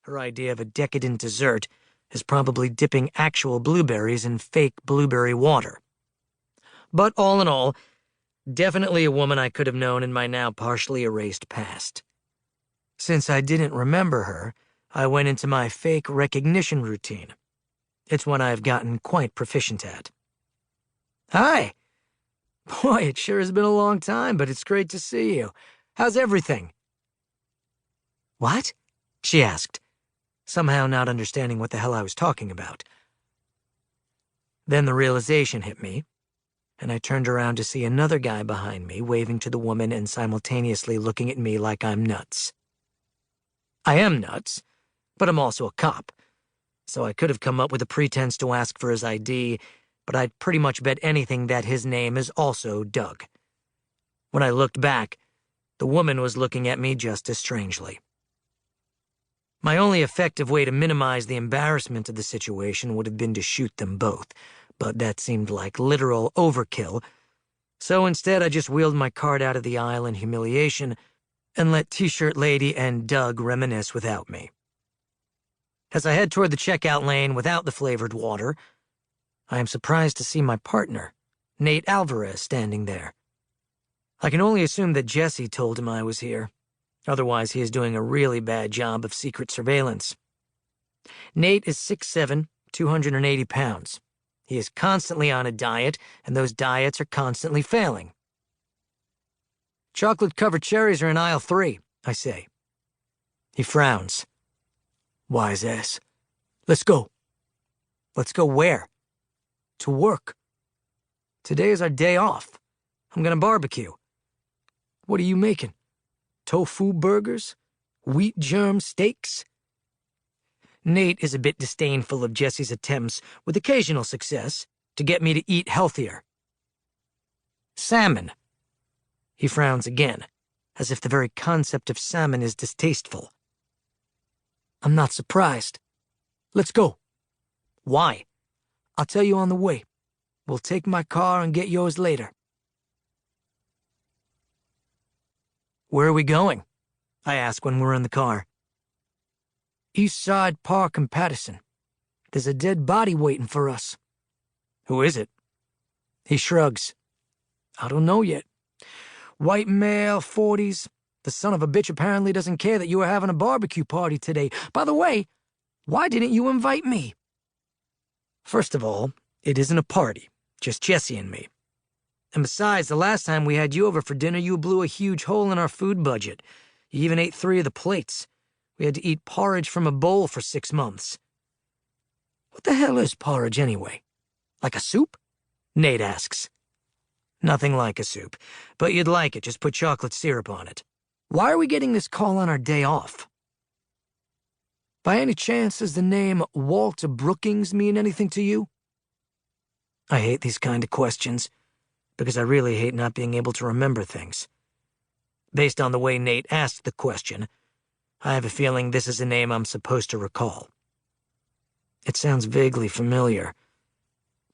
Her idea of a decadent dessert is probably dipping actual blueberries in fake blueberry water. But all in all, definitely a woman I could have known in my now partially erased past. Since I didn't remember her, I went into my fake recognition routine. It's one I've gotten quite proficient at. Hi! Boy, it sure has been a long time, but it's great to see you. How's everything? What? She asked, somehow not understanding what the hell I was talking about. Then the realization hit me, and I turned around to see another guy behind me waving to the woman and simultaneously looking at me like I'm nuts. I am nuts, but I'm also a cop, so I could have come up with a pretense to ask for his ID, but I'd pretty much bet anything that his name is also Doug. When I looked back, the woman was looking at me just as strangely. My only effective way to minimize the embarrassment of the situation would have been to shoot them both, but that seemed like literal overkill, so instead I just wheeled my cart out of the aisle in humiliation and let T-shirt lady and Doug reminisce without me. As I head toward the checkout lane without the flavored water, I am surprised to see my partner, Nate Alvarez, standing there. I can only assume that Jesse told him I was here. Otherwise, he is doing a really bad job of secret surveillance. Nate is 6'7", 280 pounds. He is constantly on a diet, and those diets are constantly failing. Chocolate-covered cherries are in aisle 3, I say. He frowns. Wise ass. Let's go. Let's go where? To work. Today is our day off. I'm gonna barbecue. What are you making? Tofu burgers? Wheat germ steaks? Nate is a bit disdainful of Jesse's attempts, with occasional success, to get me to eat healthier. Salmon. He frowns again, as if the very concept of salmon is distasteful. I'm not surprised. Let's go. Why? I'll tell you on the way. We'll take my car and get yours later. Where are we going? I ask when we're in the car. East Side Park in Patterson. There's a dead body waiting for us. Who is it? He shrugs. I don't know yet. White male, 40s. The son of a bitch apparently doesn't care that you are having a barbecue party today. By the way, why didn't you invite me? First of all, it isn't a party, just Jesse and me. And besides, the last time we had you over for dinner, you blew a huge hole in our food budget. You even ate 3 of the plates. We had to eat porridge from a bowl for 6 months. What the hell is porridge anyway? Like a soup? Nate asks. Nothing like a soup, but you'd like it, just put chocolate syrup on it. Why are we getting this call on our day off? By any chance, does the name Walter Brookings mean anything to you? I hate these kind of questions, because I really hate not being able to remember things. Based on the way Nate asked the question, I have a feeling this is a name I'm supposed to recall. It sounds vaguely familiar,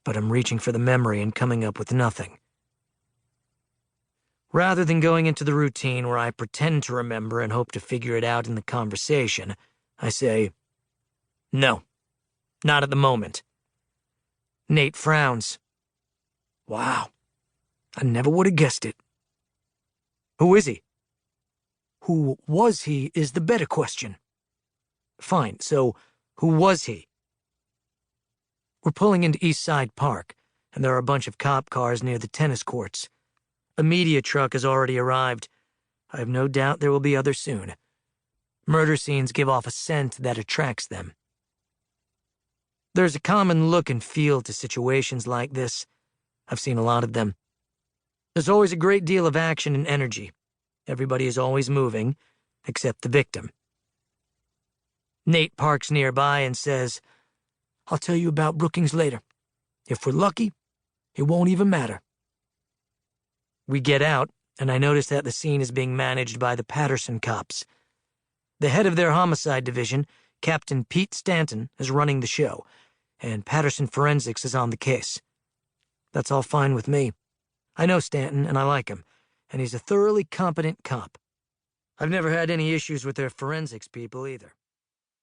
but I'm reaching for the memory and coming up with nothing. Rather than going into the routine where I pretend to remember and hope to figure it out in the conversation, I say, no, not at the moment. Nate frowns. Wow, I never would have guessed it. Who is he? Who was he is the better question. Fine, so who was he? We're pulling into East Side Park, and there are a bunch of cop cars near the tennis courts. A media truck has already arrived. I have no doubt there will be others soon. Murder scenes give off a scent that attracts them. There's a common look and feel to situations like this. I've seen a lot of them. There's always a great deal of action and energy. Everybody is always moving, except the victim. Nate parks nearby and says, I'll tell you about Brookings later. If we're lucky, it won't even matter. We get out, and I notice that the scene is being managed by the Patterson cops. The head of their homicide division, Captain Pete Stanton, is running the show, and Patterson Forensics is on the case. That's all fine with me. I know Stanton, and I like him, and he's a thoroughly competent cop. I've never had any issues with their forensics people either.